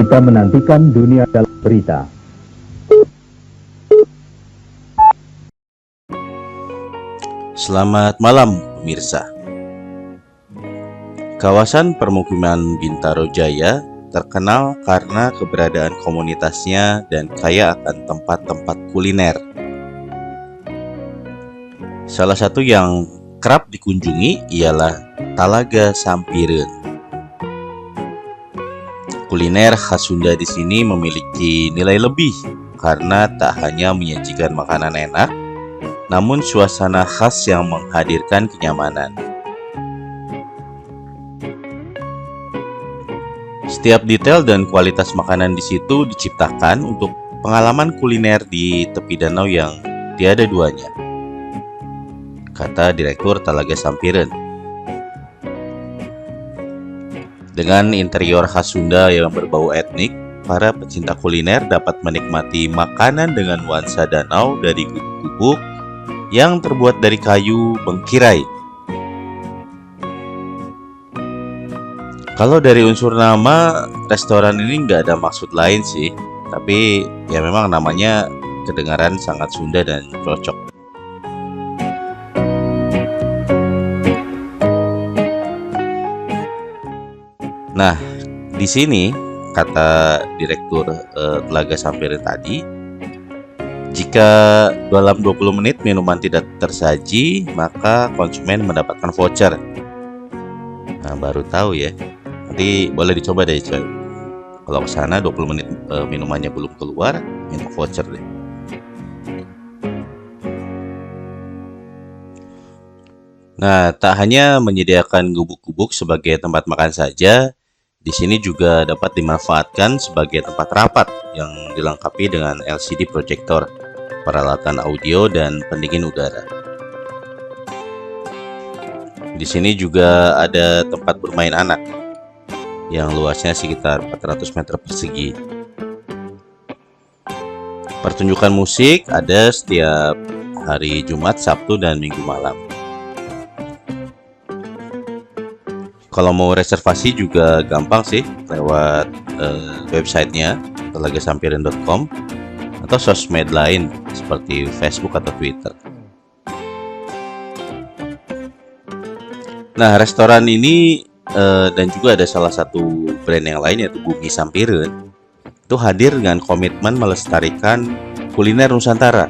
Kita menantikan dunia dalam berita. Selamat malam pemirsa. Kawasan permukiman Bintaro Jaya terkenal karena keberadaan komunitasnya dan kaya akan tempat-tempat kuliner. Salah satu yang kerap dikunjungi ialah Talaga Sampireun. Kuliner khas Sunda di sini memiliki nilai lebih karena tak hanya menyajikan makanan enak, namun suasana khas yang menghadirkan kenyamanan. Setiap detail dan kualitas makanan di situ diciptakan untuk pengalaman kuliner di tepi danau yang tiada duanya, kata Direktur Talaga Sampireun. Dengan interior khas Sunda yang berbau etnik, para pecinta kuliner dapat menikmati makanan dengan nuansa danau dari gubuk-gubuk yang terbuat dari kayu bengkirai. Kalau dari unsur nama, restoran ini nggak ada maksud lain sih, tapi ya memang namanya kedengaran sangat Sunda dan cocok. Nah, di sini kata Direktur Talaga Sampireun tadi, jika dalam 20 menit minuman tidak tersaji, maka konsumen mendapatkan voucher. Nah, baru tahu ya. Nanti boleh dicoba deh coy. Kalau ke sana 20 menit minumannya belum keluar, minta voucher deh. Nah, tak hanya menyediakan gubuk-gubuk sebagai tempat makan saja, di sini juga dapat dimanfaatkan sebagai tempat rapat yang dilengkapi dengan LCD proyektor, peralatan audio, dan pendingin udara. Di sini juga ada tempat bermain anak yang luasnya sekitar 400 meter persegi. Pertunjukan musik ada setiap hari Jumat, Sabtu, dan Minggu malam. Kalau mau reservasi juga gampang sih, lewat websitenya talagasampireun.com atau sosmed lain seperti Facebook atau Twitter. Nah, restoran ini dan juga ada salah satu brand yang lain yaitu Bumi Sampireun itu hadir dengan komitmen melestarikan kuliner Nusantara.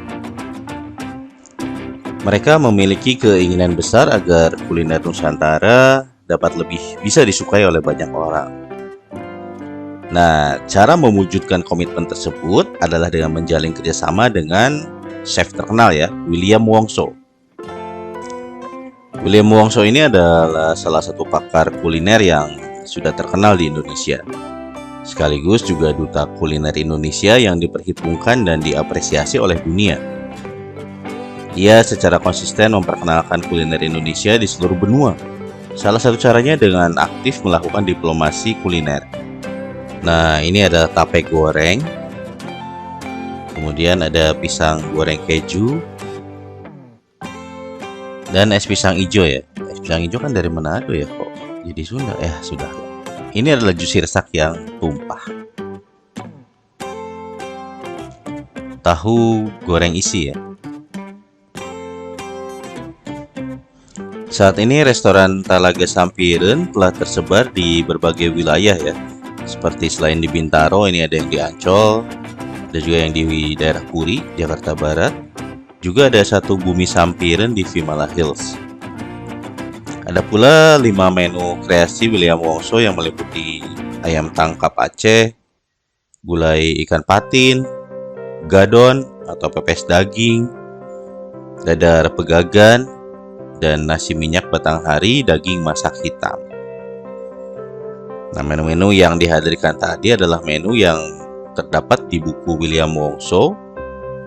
Mereka memiliki keinginan besar agar kuliner Nusantara dapat lebih bisa disukai oleh banyak orang. Nah, cara mewujudkan komitmen tersebut adalah dengan menjalin kerjasama dengan chef terkenal ya, William Wongso. William Wongso ini adalah salah satu pakar kuliner yang sudah terkenal di Indonesia, sekaligus juga duta kuliner Indonesia yang diperhitungkan dan diapresiasi oleh dunia. Ia secara konsisten memperkenalkan kuliner Indonesia di seluruh benua. Salah satu caranya dengan aktif melakukan diplomasi kuliner. Nah, ini ada tape goreng, kemudian ada pisang goreng keju, dan es pisang hijau ya. Es pisang hijau kan dari Manado ya, kok jadi Sunda? Sudah. Ini adalah jus sirsak yang tumpah. Tahu goreng isi ya. Saat ini restoran Talaga Sampireun telah tersebar di berbagai wilayah ya. Seperti selain di Bintaro, ini ada yang di Ancol, ada juga yang di daerah Puri, Jakarta Barat. Juga ada satu Bumi Sampireun di Vimala Hills. Ada pula 5 menu kreasi William Wongso yang meliputi ayam tangkap Aceh, gulai ikan patin, gadon atau pepes daging, dadar pegagan, dan nasi minyak batanghari daging masak hitam. Nah, menu-menu yang dihadirkan tadi adalah menu yang terdapat di buku William Wongso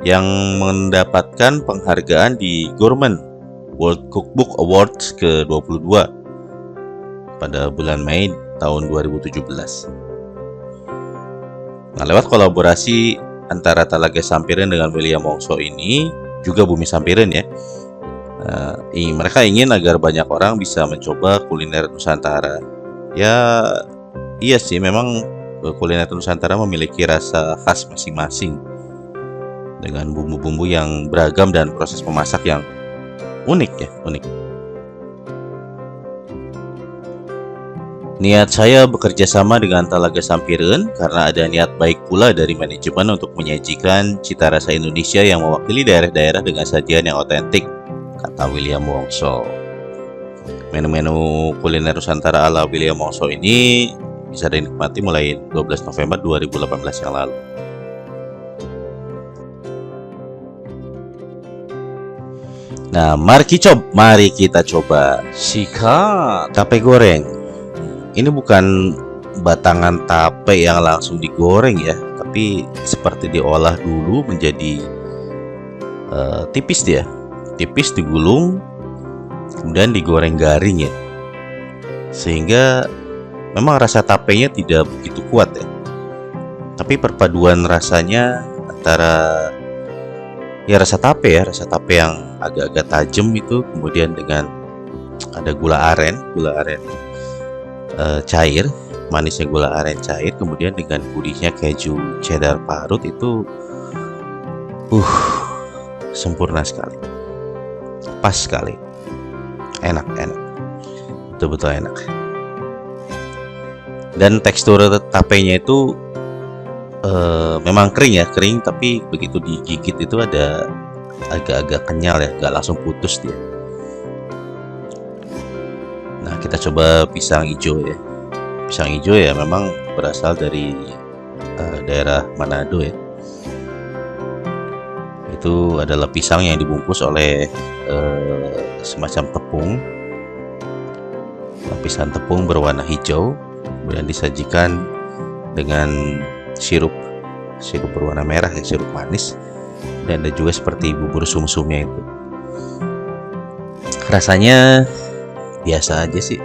yang mendapatkan penghargaan di Gourmet World Cookbook Awards ke-22 pada bulan Mei tahun 2017. Nah, lewat kolaborasi antara Talaga Sampireun dengan William Wongso ini, juga Bumi Sampireun ya, mereka ingin agar banyak orang bisa mencoba kuliner Nusantara. Ya, iya sih, memang kuliner Nusantara memiliki rasa khas masing-masing dengan bumbu-bumbu yang beragam dan proses memasak yang unik ya, unik. Niat saya bekerja sama dengan Talaga Sampireun karena ada niat baik pula dari manajemen untuk menyajikan cita rasa Indonesia yang mewakili daerah-daerah dengan sajian yang otentik, kata William Wongso. Menu-menu kuliner Nusantara ala William Wongso ini bisa dinikmati mulai 12 November 2018 yang lalu. Nah, mari kita coba sikat tape goreng. Ini bukan batangan tape yang langsung digoreng ya, tapi seperti diolah dulu menjadi tipis dia, tipis digulung, kemudian digoreng garing ya, sehingga memang rasa tapenya tidak begitu kuat ya, tapi perpaduan rasanya antara ya rasa tape yang agak-agak tajam itu, kemudian dengan ada gula aren cair, manisnya gula aren cair, kemudian dengan gurihnya keju cheddar parut itu sempurna sekali, pas sekali, enak, betul-betul enak. Dan tekstur tapenya itu memang kering, tapi begitu digigit itu ada agak-agak kenyal ya, nggak langsung putus dia. Nah, kita coba pisang hijau ya. Pisang hijau ya memang berasal dari daerah Manado ya. Itu adalah pisang yang dibungkus oleh semacam tepung. Lapisan tepung berwarna hijau, kemudian disajikan dengan sirup berwarna merah ya, sirup manis. Dan ada juga seperti bubur sumsumnya itu. Rasanya biasa aja sih,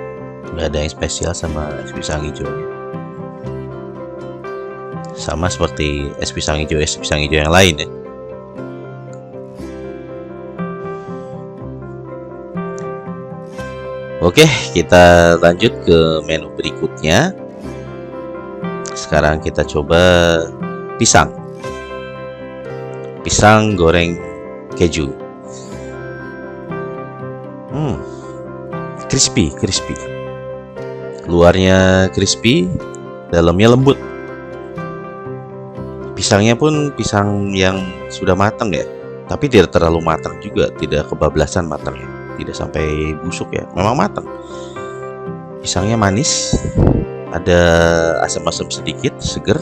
nggak ada yang spesial sama es pisang hijaunya. Sama seperti es pisang hijau yang lain ya. Oke, kita lanjut ke menu berikutnya. Sekarang kita coba pisang goreng keju. Crispy. Luarnya crispy, dalamnya lembut. Pisangnya pun pisang yang sudah matang ya, tapi tidak terlalu matang juga, tidak kebablasan matangnya, tidak sampai busuk ya, memang matang. Pisangnya manis, ada asam-asam sedikit, seger,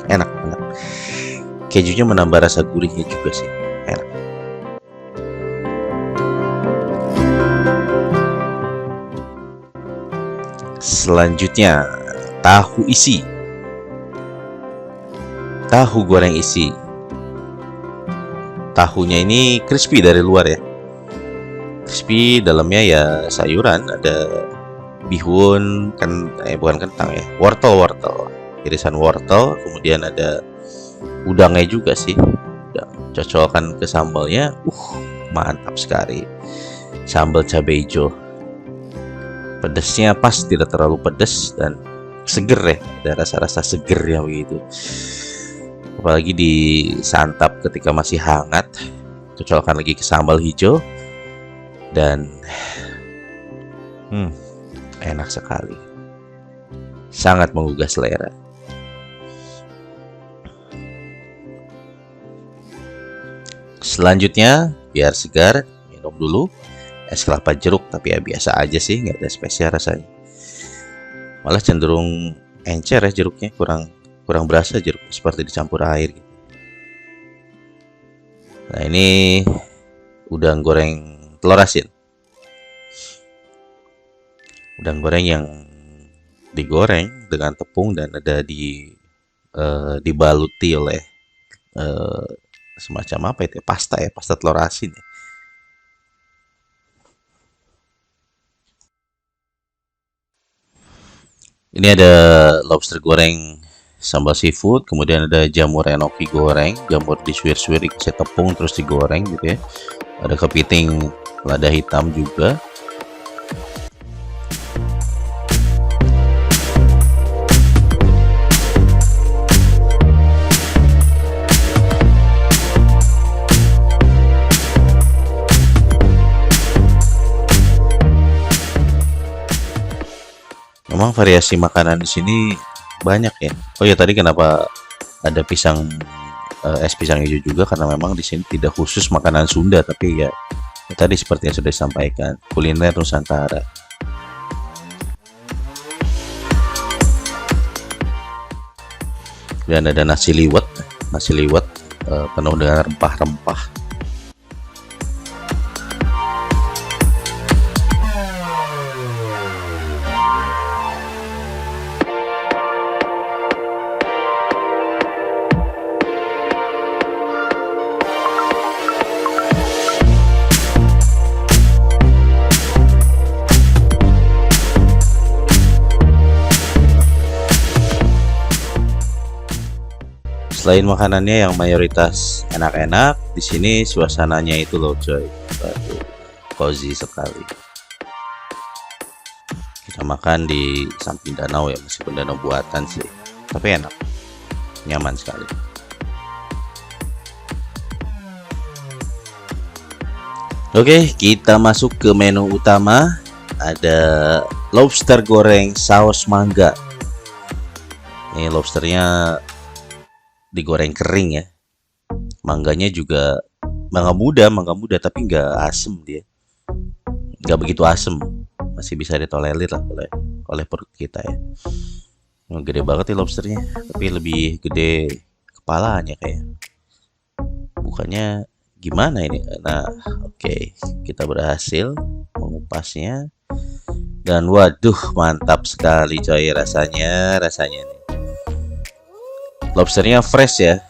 enak. Kejunya menambah rasa gurihnya juga sih, enak. Selanjutnya, tahu goreng isi. Tahunya ini crispy dari luar ya, crispy, dalamnya ya sayuran, ada bihun, bukan kentang ya, wortel, irisan wortel, kemudian ada udangnya juga sih. Cocokkan ke sambalnya, mantap sekali. Sambal cabai hijau, pedesnya pas, tidak terlalu pedes dan seger ya, ada rasa-rasa seger ya begitu. Apalagi disantap ketika masih hangat, cocokkan lagi ke sambal hijau dan enak sekali, sangat menggugah selera. Selanjutnya, biar segar, minum dulu es kelapa jeruk, tapi ya biasa aja sih, nggak ada spesial rasanya. Malah cenderung encer ya jeruknya, kurang berasa jeruk, seperti dicampur air gitu. Nah, ini udang goreng telur asin. Udang goreng yang digoreng dengan tepung dan ada dibaluti oleh semacam apa itu ya, pasta telur asin ya. Ini ada lobster goreng sambal seafood, kemudian ada jamur enoki goreng, jamur disuir-suir dikasih tepung terus digoreng gitu ya. Ada kepiting lada hitam juga. Memang variasi makanan di sini banyak ya. Oh ya, tadi kenapa ada pisang, es pisang hijau juga, karena memang di sini tidak khusus makanan Sunda, tapi ya tadi seperti yang sudah disampaikan, kuliner Nusantara. Dan ada nasi liwet penuh dengan rempah-rempah. Selain makanannya yang mayoritas enak-enak, di sini suasananya itu loh coy, waduh, cozy sekali. Kita makan di samping danau ya, meskipun danau buatan sih, tapi enak, nyaman sekali. Oke, kita masuk ke menu utama. Ada lobster goreng saus mangga. Ini lobsternya digoreng kering ya. Mangganya juga mangga muda tapi nggak asem dia, nggak begitu asem, masih bisa ditolerir lah oleh perut kita ya. Gede banget nih lobsternya, tapi lebih gede kepalanya kayak. Bukannya gimana ini? Nah, oke, kita berhasil mengupasnya dan waduh mantap sekali coy rasanya nih. Lobsternya fresh ya,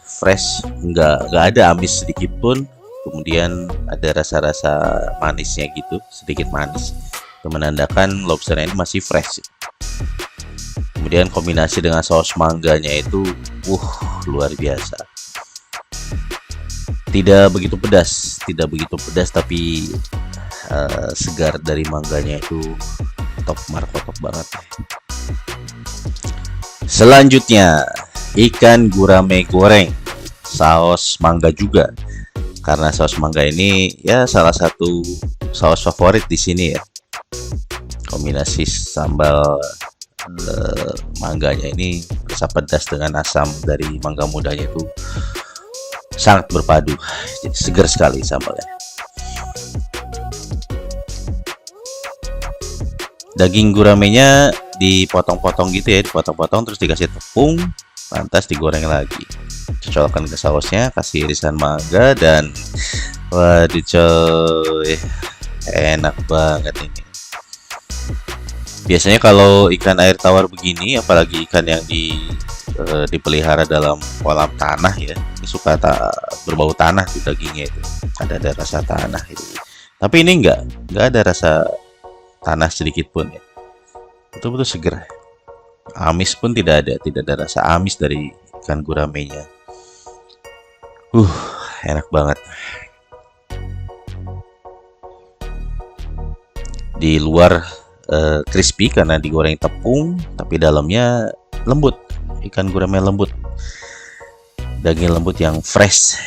nggak ada amis sedikit pun. Kemudian ada rasa-rasa manisnya gitu, sedikit manis. Itu menandakan lobsternya ini masih fresh. Kemudian kombinasi dengan saus mangganya itu, luar biasa. Tidak begitu pedas tapi segar dari mangganya itu top markotop banget. Selanjutnya ikan gurame goreng saus mangga juga, karena saus mangga ini ya salah satu saus favorit di sini ya. Kombinasi sambal mangganya ini rasa pedas dengan asam dari mangga mudanya itu sangat berpadu, jadi segar sekali sambalnya. Daging guramenya dipotong-potong gitu ya, dipotong-potong terus dikasih tepung, lantas digoreng lagi, cocolkan ke sausnya, kasih irisan mangga, dan waduh coy, enak banget ini. Biasanya kalau ikan air tawar begini, apalagi ikan yang dipelihara dalam kolam tanah ya, ini suka berbau tanah tuh dagingnya itu, ada rasa tanah itu. Tapi ini nggak ada rasa tanah sedikit pun ya, betul-betul seger. Amis pun tidak ada rasa amis dari ikan guramenya. Enak banget. Di luar crispy karena digoreng tepung, tapi dalamnya lembut. Ikan gurame lembut, daging lembut yang fresh,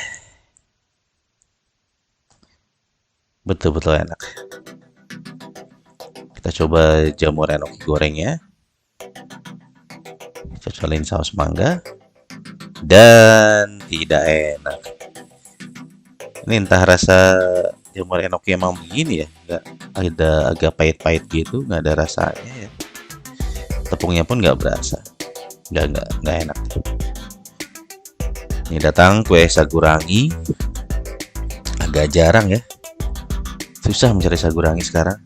betul-betul enak. Kita coba jamur enoki gorengnya, cocolin saus mangga, dan tidak enak. Ini entah rasa jamur enoki emang begini ya, nggak ada, agak pahit-pahit gitu, nggak ada rasanya ya. Tepungnya pun nggak berasa, nggak enak. Ini datang kue sagurangi, agak jarang ya, susah mencari sagurangi sekarang.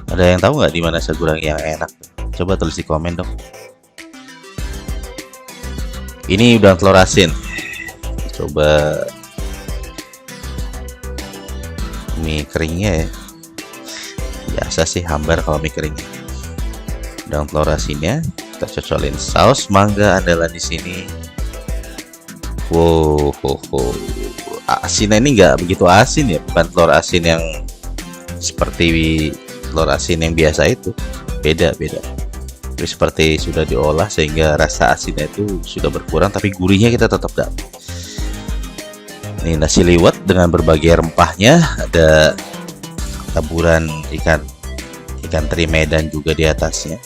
Ada yang tahu nggak di mana sagurangi yang enak? Coba tulis di komen dong. Ini udang telur asin. Coba mie keringnya ya. Biasa sih hambar kalau mie keringnya. Udang telur asinnya kita cocolin saus mangga andalan di sini. Wow, asinnya ini nggak begitu asin ya, bukan telur asin yang seperti telur asin yang biasa itu, beda. Tapi seperti sudah diolah sehingga rasa asinnya itu sudah berkurang, tapi gurihnya kita tetap dapat. Ini nasi liwet dengan berbagai rempahnya, ada taburan ikan ikan teri Medan juga di atasnya.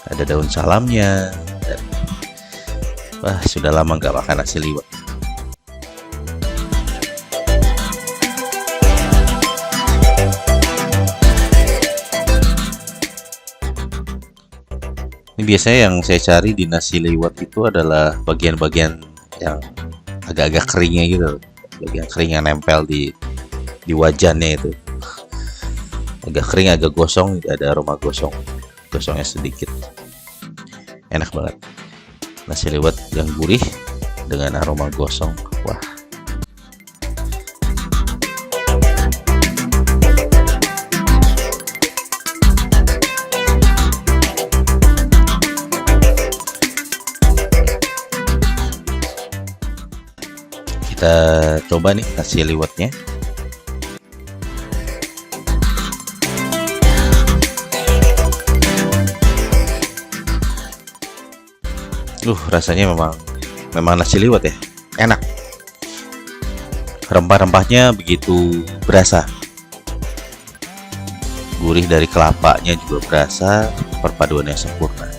Ada daun salamnya. Dan, wah, sudah lama nggak makan nasi liwet. Ini biasanya yang saya cari di nasi liwet itu adalah bagian-bagian yang agak-agak keringnya gitu, bagian kering yang nempel di wajannya itu. Agak kering, agak gosong, ada aroma gosongnya sedikit. Enak banget. Nasi liwet yang gurih dengan aroma gosong. Wah. Kita coba nih nasi liwetnya. Rasanya memang nasi liwet ya, enak. Rempah-rempahnya begitu berasa. Gurih dari kelapanya juga berasa, perpaduannya sempurna.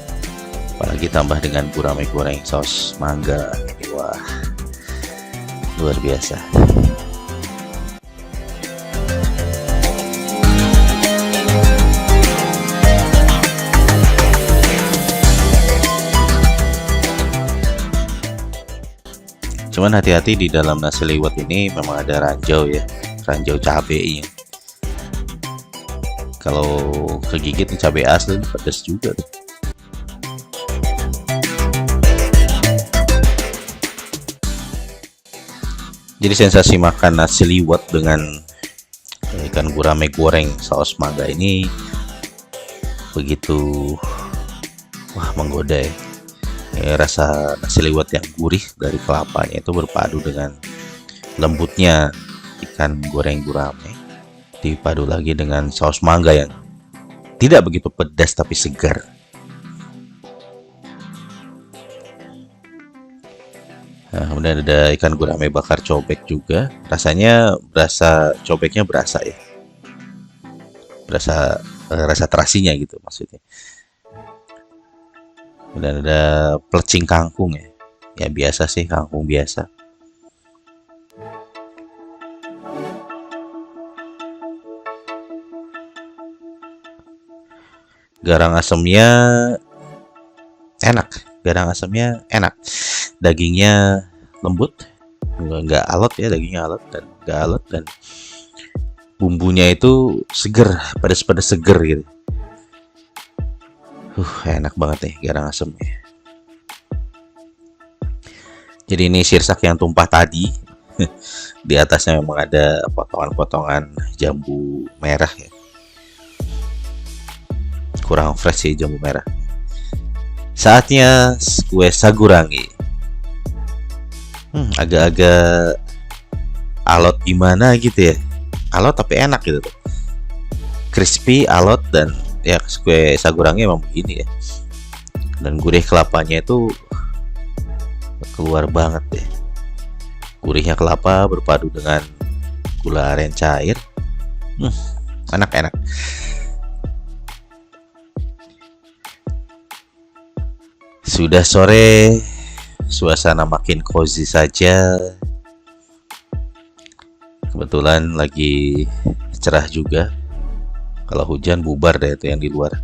Apalagi tambah dengan gurame goreng saus mangga. Wah, luar biasa. Cuman hati-hati, di dalam nasi liwet ini memang ada ranjau ya, ranjau cabenya. Kalau kegigit nih cabai asli, pedas juga tuh. Jadi sensasi makan nasi liwet dengan ikan gurame goreng saus mangga ini begitu menggoda ya. Rasa nasi liwet yang gurih dari kelapanya itu berpadu dengan lembutnya ikan goreng gurame, dipadu lagi dengan saus mangga yang tidak begitu pedas tapi segar. Nah, kemudian ada ikan gurame bakar cobek juga. Rasanya cobeknya berasa ya, rasa terasinya gitu maksudnya. Dan ada plecing kangkung ya. Ya biasa sih, kangkung biasa. Garang asemnya enak. Dagingnya lembut, nggak alot ya, dagingnya nggak alot, dan bumbunya itu seger, pedas-pedas seger gitu. Enak banget nih garang asemnya. Jadi ini sirsak yang tumpah tadi. Di atasnya memang ada potongan-potongan jambu merah ya. Kurang fresh sih jambu merah. Saatnya kue sagurangi. Agak-agak alot gimana gitu ya. Alot tapi enak gitu tuh. Crispy, alot, dan ya kue sagurangi emang begini ya. Dan gurih kelapanya itu keluar banget deh. Gurihnya kelapa berpadu dengan gula aren cair. Enak. Sudah sore, suasana makin cozy saja. Kebetulan lagi cerah juga. Kalau hujan bubar deh itu yang di luar.